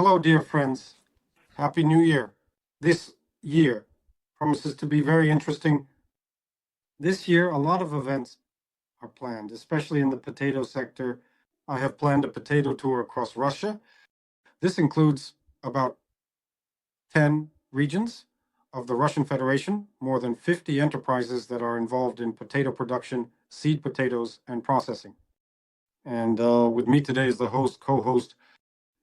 Hello, dear friends. Happy New Year. This year promises to be very interesting. This year, a lot of events are planned, especially in the potato sector. I have planned a potato tour across Russia. This includes about 10 regions of the Russian Federation, more than 50 enterprises that are involved in potato production, seed potatoes, and processing. And with me today is the co-host,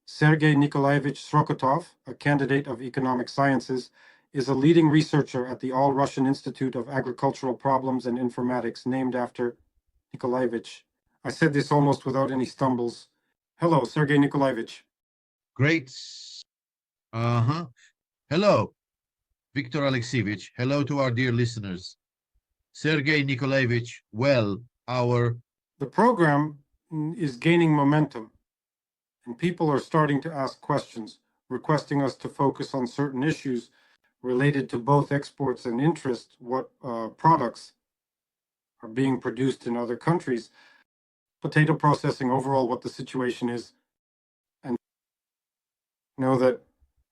Sergei Nikolaevich Srokotov, a candidate of economic sciences, is a leading researcher at the All-Russian Institute of Agricultural Problems and Informatics, named after Nikolaevich. I said this almost without any stumbles. Hello, Sergei Nikolaevich. Great. Hello, Viktor Alexievich. Hello to our dear listeners. Sergei Nikolaevich, The program is gaining momentum, and people are starting to ask questions, requesting us to focus on certain issues related to both exports and interest, what products are being produced in other countries, potato processing overall, what the situation is. And know that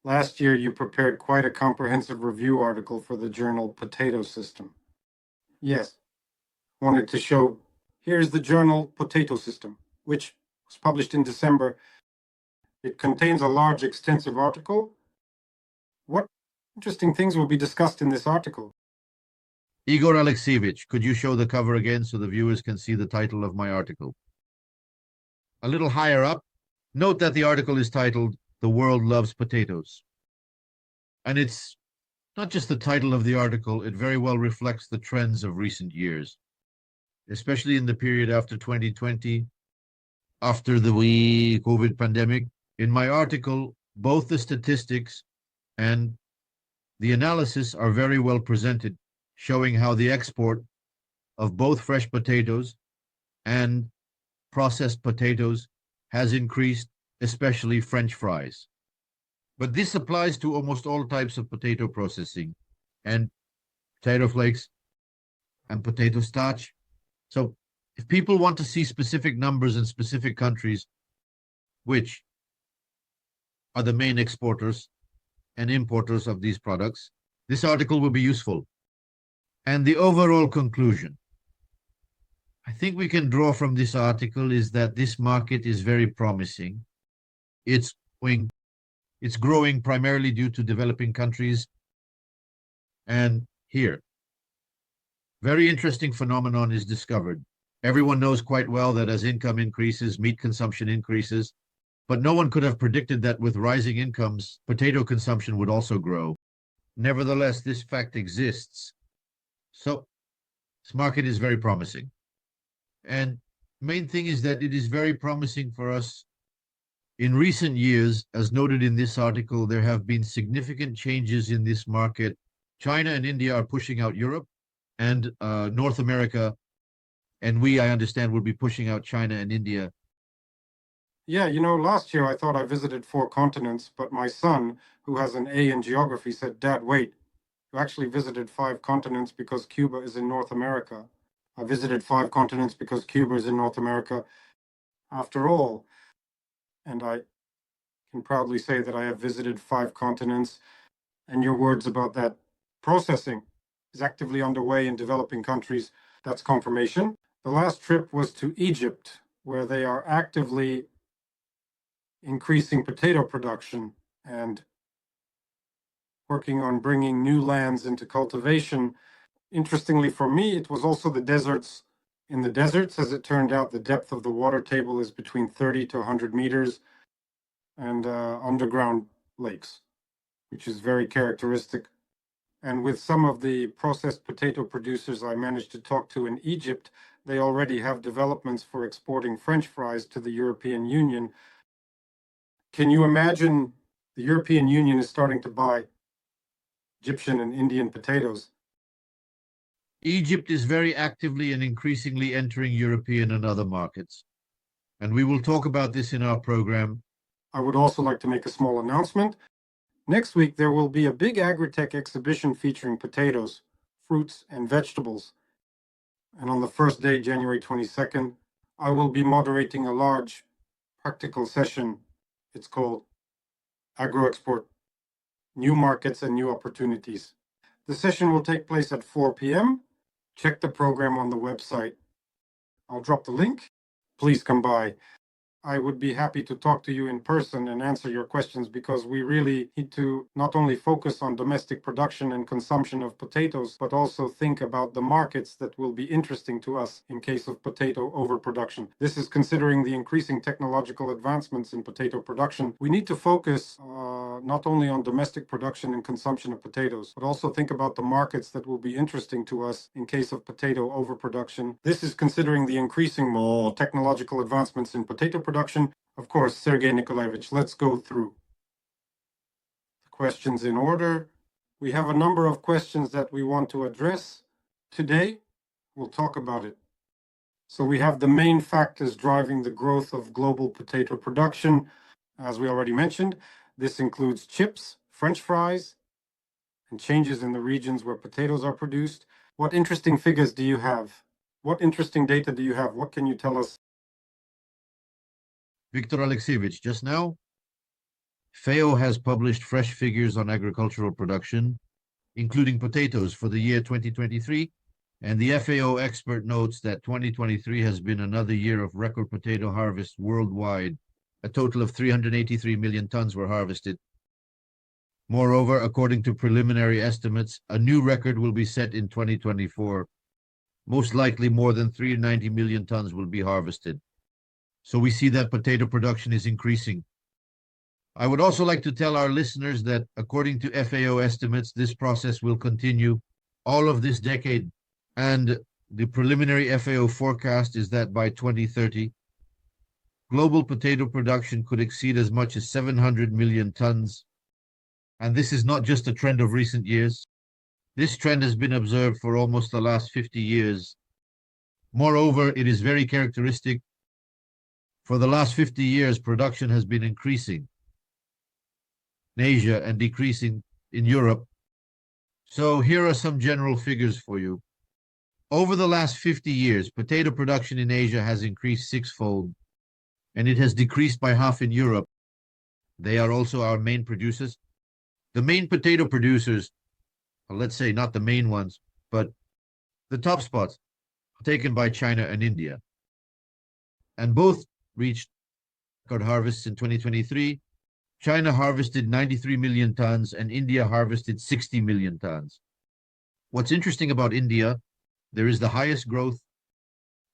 last year you prepared quite a comprehensive review article for the journal Potato System. Yes, wanted to show, here's the journal Potato System, which was published in December. It contains a large, extensive article. What interesting things will be discussed in this article? Igor Alexievich, could you show the cover again so the viewers can see the title of my article? A little higher up, note that the article is titled, "The World Loves Potatoes." And it's not just the title of the article, it very well reflects the trends of recent years, especially in the period after 2020, after the COVID pandemic. In my article, both the statistics and the analysis are very well presented, showing how the export of both fresh potatoes and processed potatoes has increased, especially French fries. But this applies to almost all types of potato processing and potato flakes and potato starch. So if people want to see specific numbers in specific countries, which are the main exporters and importers of these products, this article will be useful. And the overall conclusion I think we can draw from this article is that this market is very promising. It's growing primarily due to developing countries. And here, very interesting phenomenon is discovered. Everyone knows quite well that as income increases, meat consumption increases, but no one could have predicted that with rising incomes, potato consumption would also grow. Nevertheless, this fact exists. So this market is very promising. And main thing is that it is very promising for us. In recent years, as noted in this article, there have been significant changes in this market. China and India are pushing out Europe and North America, and I understand, will be pushing out China and India. Yeah, last year I thought I visited 4 continents, but my son, who has an A in geography, said, "Dad, wait, you actually visited 5 continents because Cuba is in North America." I visited 5 continents because Cuba is in North America after all. And I can proudly say that I have visited 5 continents. And your words about that processing is actively underway in developing countries, that's confirmation. The last trip was to Egypt, where they are actively increasing potato production and working on bringing new lands into cultivation. Interestingly for me, it was also the deserts. In the deserts, as it turned out, the depth of the water table is between 30 to 100 meters, and underground lakes, which is very characteristic. And with some of the processed potato producers I managed to talk to in Egypt, they already have developments for exporting French fries to the European Union. Can you imagine the European Union is starting to buy Egyptian and Indian potatoes? Egypt is very actively and increasingly entering European and other markets. And we will talk about this in our program. I would also like to make a small announcement. Next week, there will be a big agri-tech exhibition featuring potatoes, fruits, and vegetables. And on the first day, January 22nd, I will be moderating a large practical session. It's called agro-export, new markets, and new opportunities. The session will take place at 4 p.m. Check the program on the website. I'll drop the link. Please come by. I would be happy to talk to you in person and answer your questions, because we really need to not only focus on domestic production and consumption of potatoes, but also think about the markets that will be interesting to us in case of potato overproduction. This is considering the increasing technological advancements in potato production. We need to focus not only on domestic production and consumption of potatoes, but also think about the markets that will be interesting to us in case of potato overproduction. This is considering the increasing technological advancements in potato production. Of course, Sergei Nikolaevich, let's go through the questions in order. We have a number of questions that we want to address today. We'll talk about it. So we have the main factors driving the growth of global potato production, as we already mentioned. This includes chips, French fries, and changes in the regions where potatoes are produced. What interesting figures do you have? What interesting data do you have? What can you tell us? Viktor Alexievich, just now, FAO has published fresh figures on agricultural production, including potatoes for the year 2023, and the FAO expert notes that 2023 has been another year of record potato harvest worldwide. A total of 383 million tons were harvested. Moreover, according to preliminary estimates, a new record will be set in 2024. Most likely more than 390 million tons will be harvested. So we see that potato production is increasing. I would also like to tell our listeners that according to FAO estimates, this process will continue all of this decade. And the preliminary FAO forecast is that by 2030, global potato production could exceed as much as 700 million tons. And this is not just a trend of recent years. This trend has been observed for almost the last 50 years. Moreover, it is very characteristic. For the last 50 years, production has been increasing in Asia and decreasing in Europe. So here are some general figures for you. Over the last 50 years, potato production in Asia has increased sixfold, and it has decreased by half in Europe. They are also our main producers. The main potato producers, let's say not the main ones, but the top spots, taken by China and India. And both reached record harvests in 2023. China harvested 93 million tons and India harvested 60 million tons. What's interesting about India, there is the highest growth.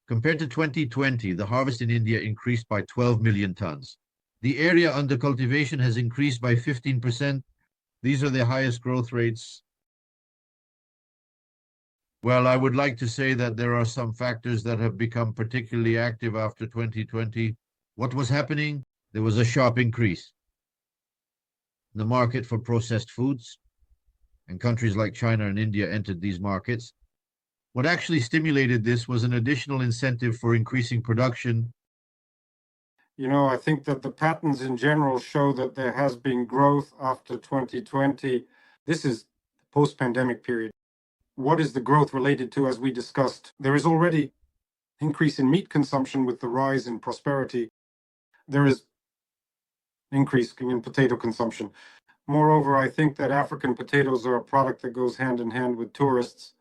Compared to 2020, the harvest in India increased by 12 million tons. The area under cultivation has increased by 15%. These are the highest growth rates. Well, I would like to say that there are some factors that have become particularly active after 2020. What was happening? There was a sharp increase in the market for processed foods, and countries like China and India entered these markets. What actually stimulated this was an additional incentive for increasing production. I think that the patterns in general show that there has been growth after 2020. This is the post-pandemic period. What is the growth related to? As we discussed, there is already increase in meat consumption with the rise in prosperity. There is increase in potato consumption. Moreover, I think that African potatoes are a product that goes hand in hand with tourists.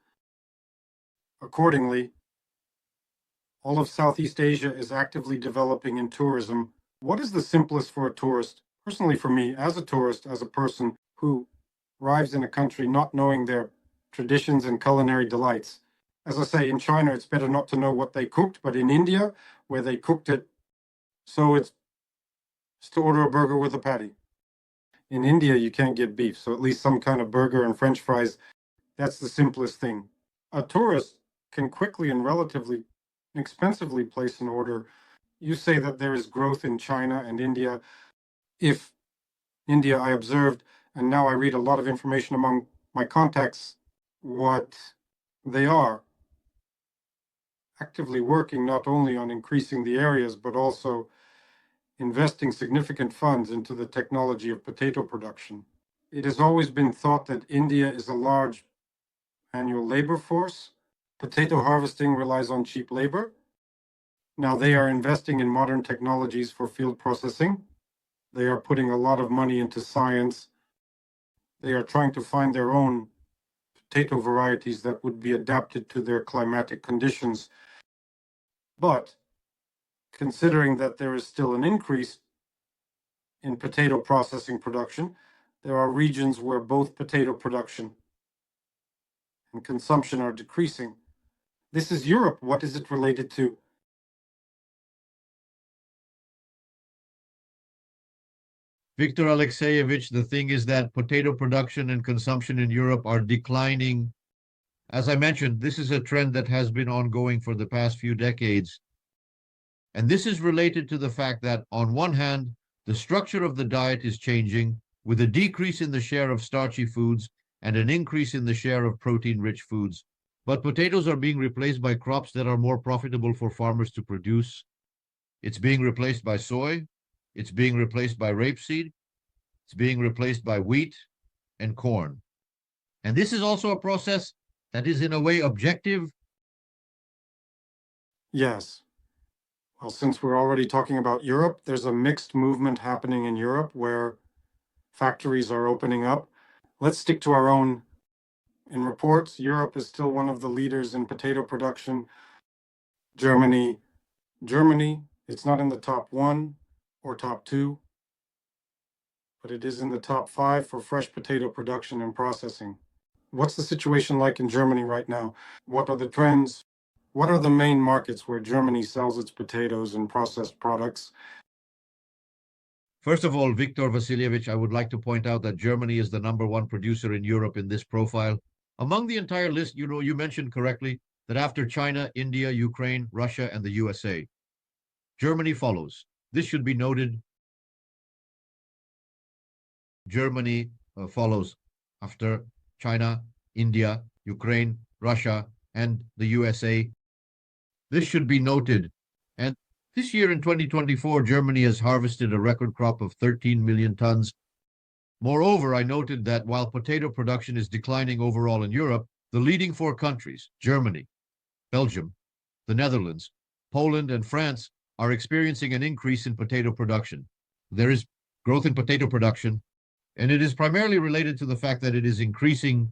Accordingly, all of Southeast Asia is actively developing in tourism. What is the simplest for a tourist? Personally, for me, as a tourist, as a person who arrives in a country not knowing their traditions and culinary delights. As I say, in China, it's better not to know what they cooked, but in India, where they cooked it, so it's to order a burger with a patty. In India, you can't get beef, so at least some kind of burger and French fries, that's the simplest thing. A tourist can quickly and relatively inexpensively place an order. You say that there is growth in China and India. If India, I observed, and now I read a lot of information among my contacts, what they are actively working not only on increasing the areas, but also investing significant funds into the technology of potato production. It has always been thought that India is a large annual labor force. Potato harvesting relies on cheap labor. Now they are investing in modern technologies for field processing. They are putting a lot of money into science. They are trying to find their own potato varieties that would be adapted to their climatic conditions. But considering that there is still an increase in potato processing production, there are regions where both potato production and consumption are decreasing. This is Europe. What is it related to? Viktor Alexeyevich, the thing is that potato production and consumption in Europe are declining. As I mentioned, this is a trend that has been ongoing for the past few decades. And this is related to the fact that, on one hand, the structure of the diet is changing, with a decrease in the share of starchy foods and an increase in the share of protein-rich foods. But potatoes are being replaced by crops that are more profitable for farmers to produce. It's being replaced by soy. It's being replaced by rapeseed. It's being replaced by wheat and corn. And this is also a process that is in a way objective. Yes. Well, since we're already talking about Europe, there's a mixed movement happening in Europe where factories are opening up. Let's stick to our own. In reports, Europe is still one of the leaders in potato production. Germany, it's not in the top 1 or top 2, but it is in the top 5 for fresh potato production and processing. What's the situation like in Germany right now? What are the trends? What are the main markets where Germany sells its potatoes and processed products? First of all, Viktor Vasilievich, I would like to point out that Germany is the #1 producer in Europe in this profile. Among the entire list, you mentioned correctly that after China, India, Ukraine, Russia, and the USA, Germany follows. This should be noted. Germany follows after China, India, Ukraine, Russia, and the USA. This should be noted. And this year in 2024, Germany has harvested a record crop of 13 million tons. Moreover, I noted that while potato production is declining overall in Europe, the leading 4 countries, Germany, Belgium, the Netherlands, Poland, and France, are experiencing an increase in potato production. There is growth in potato production, and it is primarily related to the fact that it is increasing.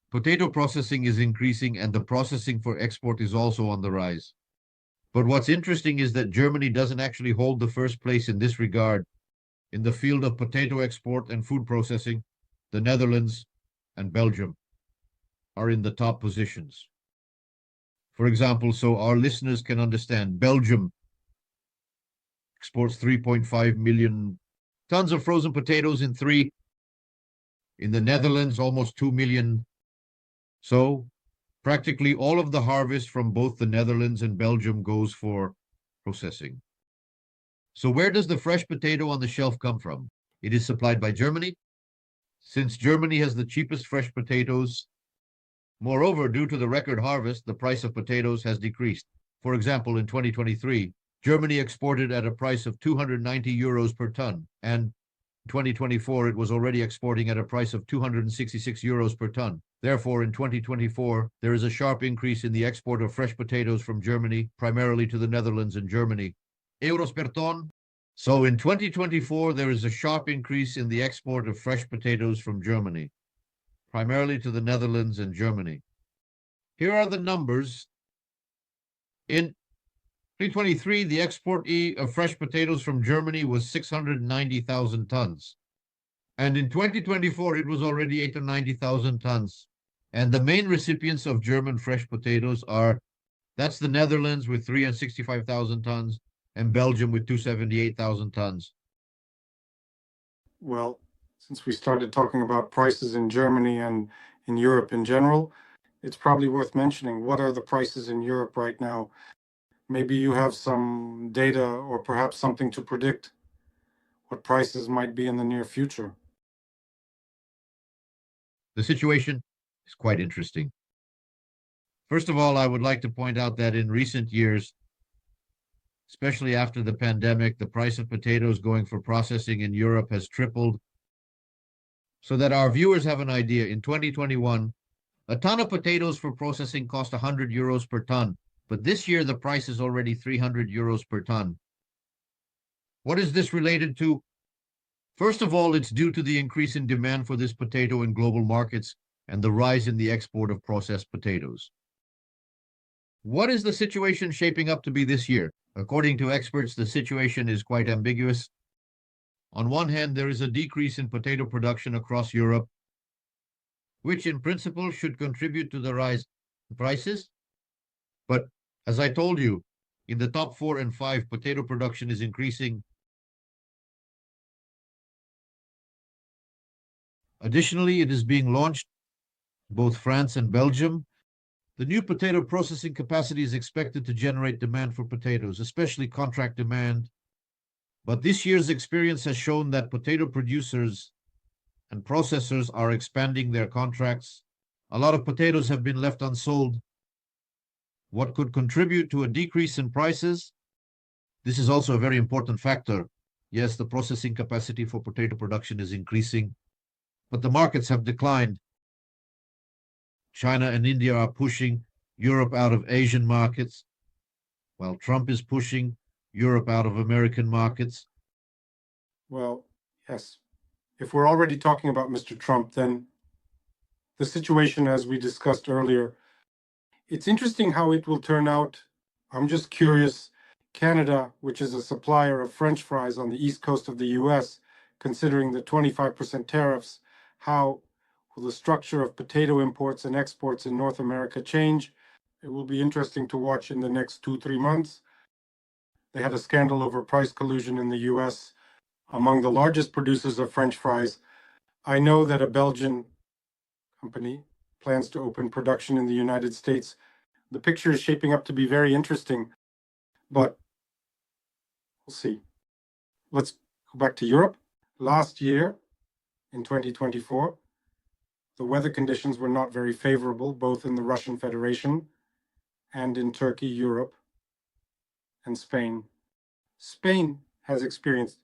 Potato processing is increasing, and the processing for export is also on the rise. But what's interesting is that Germany doesn't actually hold the first place in this regard. In the field of potato export and food processing, the Netherlands and Belgium are in the top positions. For example, so our listeners can understand, Belgium exports 3.5 million tons of frozen potatoes in 3. In the Netherlands, almost 2 million. So practically all of the harvest from both the Netherlands and Belgium goes for processing. So where does the fresh potato on the shelf come from? It is supplied by Germany, since Germany has the cheapest fresh potatoes. Moreover, due to the record harvest, the price of potatoes has decreased. For example, in 2023, Germany exported at a price of 290 euros per ton, and in 2024 it was already exporting at a price of 266 euros per ton. Therefore, in 2024, there is a sharp increase in the export of fresh potatoes from Germany, primarily to the Netherlands and Germany. Euros per ton. So in 2024, there is a sharp increase in the export of fresh potatoes from Germany, primarily to the Netherlands and Germany. Here are the numbers. In 2023, the export of fresh potatoes from Germany was 690,000 tons. And in 2024, it was already 890,000 tons. And the main recipients of German fresh potatoes that's the Netherlands with 365,000 tons and Belgium with 278,000 tons. Well, since we started talking about prices in Germany and in Europe in general, it's probably worth mentioning what are the prices in Europe right now. Maybe you have some data or perhaps something to predict what prices might be in the near future. The situation is quite interesting. First of all, I would like to point out that in recent years, especially after the pandemic, the price of potatoes going for processing in Europe has tripled. So that our viewers have an idea, in 2021, a ton of potatoes for processing cost 100 euros per ton, but this year the price is already 300 euros per ton. What is this related to? First of all, it's due to the increase in demand for this potato in global markets and the rise in the export of processed potatoes. What is the situation shaping up to be this year? According to experts, the situation is quite ambiguous. On one hand, there is a decrease in potato production across Europe, which in principle should contribute to the rise in prices. But as I told you, in the top 4 and 5, potato production is increasing. Additionally, it is being launched both France and Belgium. The new potato processing capacity is expected to generate demand for potatoes, especially contract demand. But this year's experience has shown that potato producers and processors are expanding their contracts. A lot of potatoes have been left unsold. What could contribute to a decrease in prices? This is also a very important factor. Yes, the processing capacity for potato production is increasing, but the markets have declined. China and India are pushing Europe out of Asian markets, while Trump is pushing Europe out of American markets. Well, yes. If we're already talking about Mr. Trump, then the situation, as we discussed earlier, it's interesting how it will turn out. I'm just curious. Canada, which is a supplier of French fries on the east coast of the US, considering the 25% tariffs, how will the structure of potato imports and exports in North America change? It will be interesting to watch in the next 2-3 months. They had a scandal over price collusion in the US among the largest producers of French fries. I know that a Belgian company plans to open production in the United States. The picture is shaping up to be very interesting, but we'll see. Let's go back to Europe. Last year, in 2024, the weather conditions were not very favorable, both in the Russian Federation and in Turkey, Europe, and Spain. Spain has experienced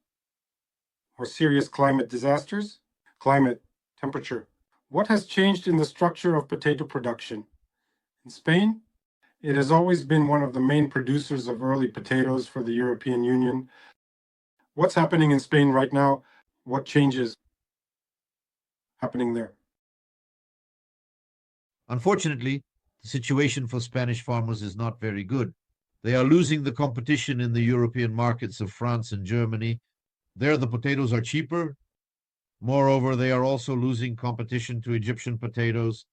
more serious climate disasters, climate, temperature. What has changed in the structure of potato production? In Spain, it has always been one of the main producers of early potatoes for the European Union. What's happening in Spain right now? What changes happening there? Unfortunately, the situation for Spanish farmers is not very good. They are losing the competition in the European markets of France and Germany. There, the potatoes are cheaper. Moreover, they are also losing competition to Egyptian potatoes.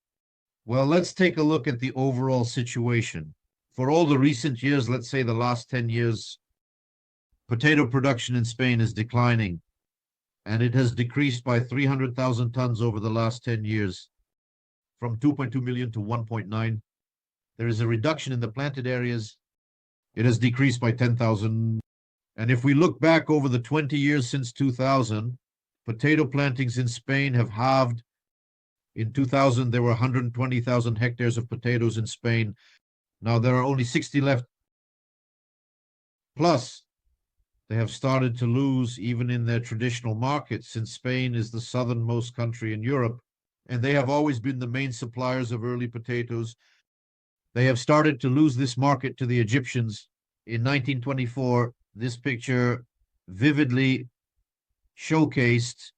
Well, let's take a look at the overall situation. For all the recent years, let's say the last 10 years, potato production in Spain is declining, and it has decreased by 300,000 tons over the last 10 years, from 2.2 million to 1.9. There is a reduction in the planted areas. It has decreased by 10,000. And if we look back over the 20 years since 2000, potato plantings in Spain have halved. In 2000, there were 120,000 hectares of potatoes in Spain. Now there are only 60 left. Plus, they have started to lose even in their traditional markets, since Spain is the southernmost country in Europe, and they have always been the main suppliers of early potatoes. They have started to lose this market to the Egyptians. In 1924, this picture vividly showcased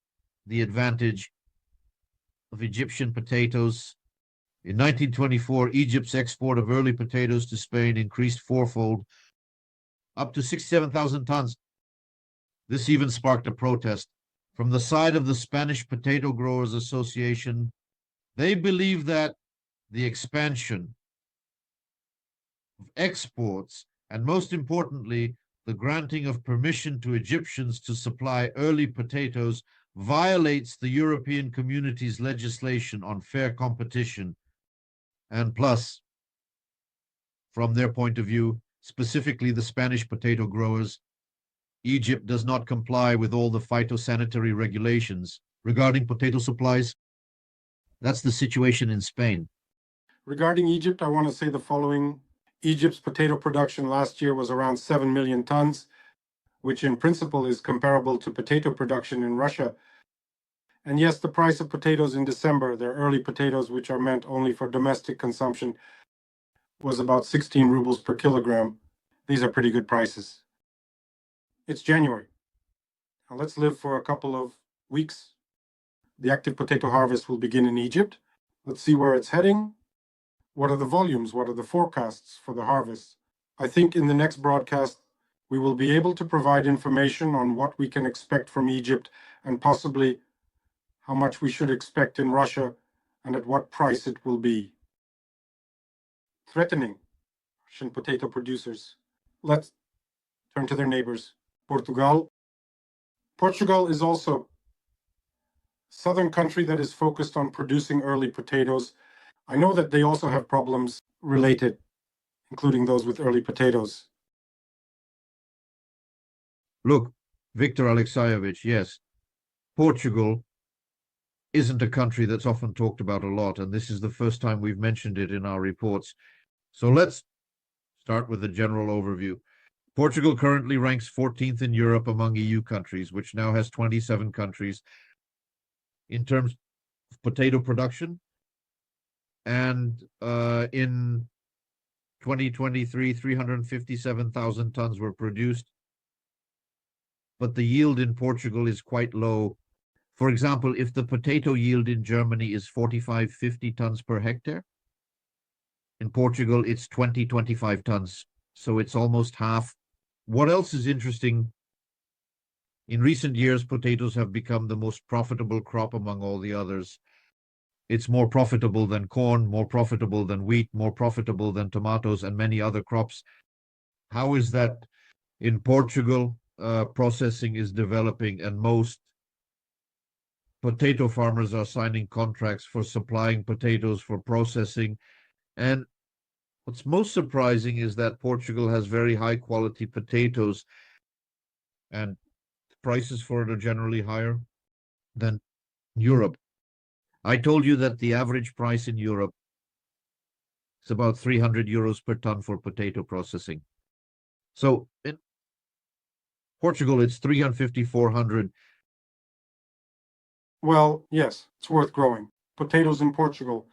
the advantage of Egyptian potatoes. In 1924, Egypt's export of early potatoes to Spain increased fourfold, up to 67,000 tons. This even sparked a protest from the side of the Spanish Potato Growers Association. They believe that the expansion of exports, and most importantly, the granting of permission to Egyptians to supply early potatoes, violates the European Community's legislation on fair competition. And plus, from their point of view, specifically the Spanish potato growers, Egypt does not comply with all the phytosanitary regulations regarding potato supplies. That's the situation in Spain. Regarding Egypt, I want to say the following. Egypt's potato production last year was around 7 million tons, which in principle is comparable to potato production in Russia. And yes, the price of potatoes in December, their early potatoes, which are meant only for domestic consumption, was about 16 rubles per kilogram. These are pretty good prices. It's January. Now let's live for a couple of weeks. The active potato harvest will begin in Egypt. Let's see where it's heading. What are the volumes? What are the forecasts for the harvest? I think in the next broadcast, we will be able to provide information on what we can expect from Egypt and possibly how much we should expect in Russia and at what price it will be. Threatening Russian potato producers. Let's turn to their neighbors. Portugal. Portugal is also a southern country that is focused on producing early potatoes. I know that they also have problems related, including those with early potatoes. Look, Victor Alexeyevich, yes, Portugal isn't a country that's often talked about a lot, and this is the first time we've mentioned it in our reports. So let's start with a general overview. Portugal currently ranks 14th in Europe among EU countries, which now has 27 countries in terms of potato production. And in 2023, 357,000 tons were produced. But the yield in Portugal is quite low. For example, if the potato yield in Germany is 45, 50 tons per hectare, in Portugal it's 20, 25 tons. So it's almost half. What else is interesting? In recent years, potatoes have become the most profitable crop among all the others. It's more profitable than corn, more profitable than wheat, more profitable than tomatoes and many other crops. How is that? In Portugal, processing is developing, and most potato farmers are signing contracts for supplying potatoes for processing. And what's most surprising is that Portugal has very high quality potatoes, and prices for it are generally higher than Europe. I told you that the average price in Europe is about 300 euros per ton for potato processing. So in Portugal, it's 350, 400. Well, yes, it's worth growing. Potatoes in Portugal.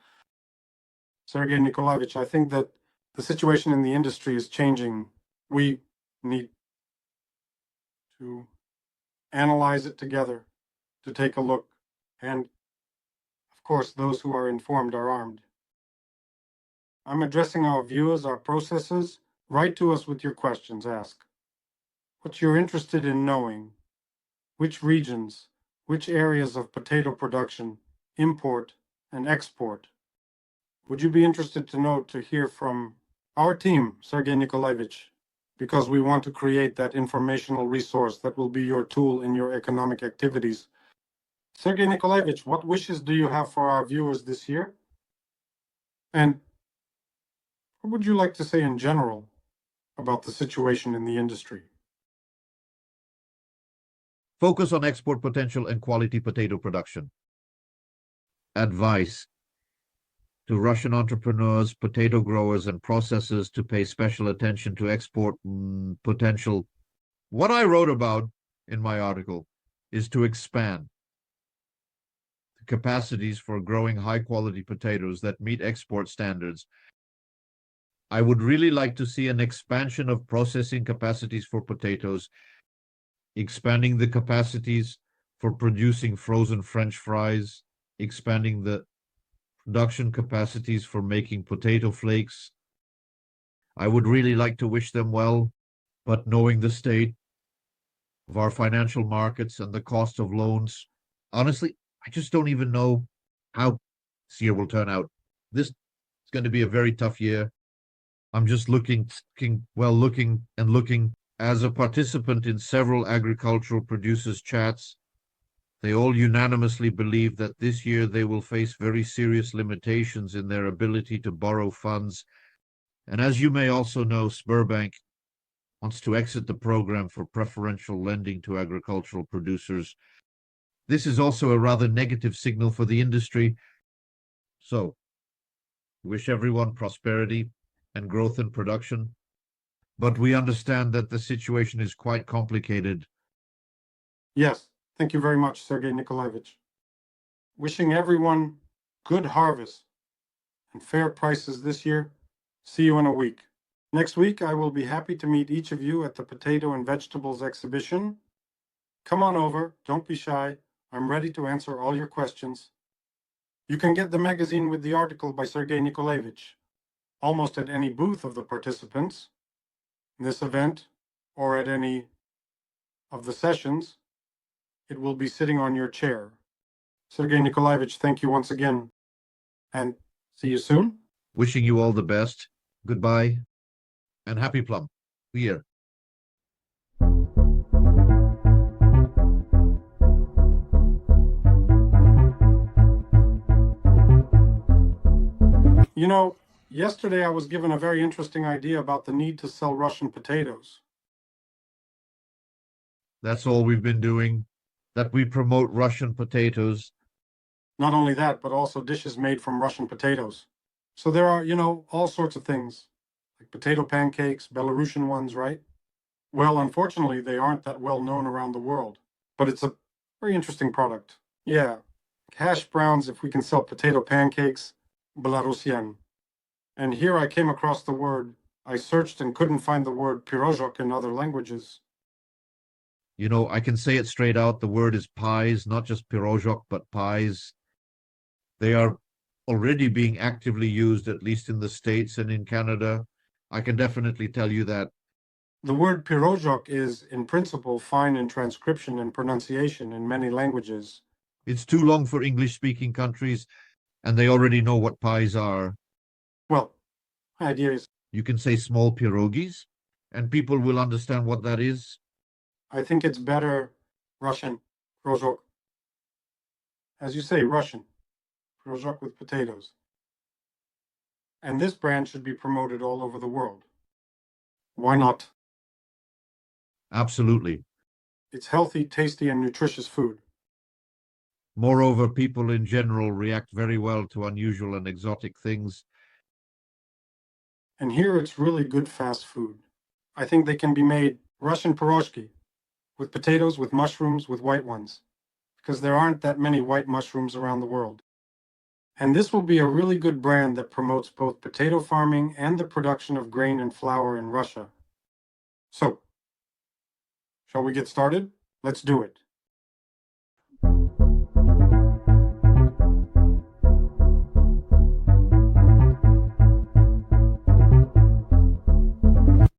Sergei Nikolaevich, I think that the situation in the industry is changing. We need to analyze it together, to take a look, and of course, those who are informed are armed. I'm addressing our viewers, our processors. Write to us with your questions. Ask what you're interested in knowing, which regions, which areas of potato production, import, and export. Would you be interested to hear from our team, Sergei Nikolaevich, because we want to create that informational resource that will be your tool in your economic activities. Sergei Nikolaevich, what wishes do you have for our viewers this year? And what would you like to say in general about the situation in the industry? Focus on export potential and quality potato production. Advice to Russian entrepreneurs, potato growers, and processors to pay special attention to export potential. What I wrote about in my article is to expand the capacities for growing high-quality potatoes that meet export standards. I would really like to see an expansion of processing capacities for potatoes, expanding the capacities for producing frozen French fries, expanding the production capacities for making potato flakes. I would really like to wish them well, but knowing the state of our financial markets and the cost of loans, honestly, I just don't even know how this year will turn out. This is going to be a very tough year. I'm just looking as a participant in several agricultural producers' chats. They all unanimously believe that this year they will face very serious limitations in their ability to borrow funds. And as you may also know, Sberbank wants to exit the program for preferential lending to agricultural producers. This is also a rather negative signal for the industry. So, wish everyone prosperity and growth in production. But we understand that the situation is quite complicated. Yes, thank you very much, Sergei Nikolaevich. Wishing everyone good harvest and fair prices this year. See you in a week. Next week, I will be happy to meet each of you at the Potato and Vegetables exhibition Come on over, don't be shy. I'm ready to answer all your questions. You can get the magazine with the article by Sergei Nikolaevich almost at any booth of the participants in this event or at any of the sessions. It will be sitting on your chair. Sergei Nikolaevich, thank you once again, and see you soon. Wishing you all the best. Goodbye, and happy plum. Here. You know, yesterday I was given a very interesting idea about the need to sell Russian potatoes. That's all we've been doing. That we promote Russian potatoes. Not only that, but also dishes made from Russian potatoes. So there are, all sorts of things, like potato pancakes, Belarusian ones, right? Well, unfortunately, they aren't that well known around the world, but it's a very interesting product. Yeah, hash browns if we can sell potato pancakes, Belarusian. And here I came across the word. I searched and couldn't find the word pirozhok in other languages. I can say it straight out. The word is pies, not just pirozhok, but pies. They are already being actively used, at least in the States and in Canada. I can definitely tell you that. The word pirozhok is, in principle, fine in transcription and pronunciation in many languages. It's too long for English-speaking countries, and they already know what pies are. Well, my idea is, You can say small pierogies, and people will understand what that is. I think it's better Russian, pirozhok. As you say, Russian, pirozhok with potatoes. And this brand should be promoted all over the world. Why not? Absolutely. It's healthy, tasty, and nutritious food. Moreover, people in general react very well to unusual and exotic things. And here it's really good fast food. I think they can be made Russian pierogi with potatoes, with mushrooms, with white ones, because there aren't that many white mushrooms around the world. And this will be a really good brand that promotes both potato farming and the production of grain and flour in Russia. So, shall we get started? Let's do it.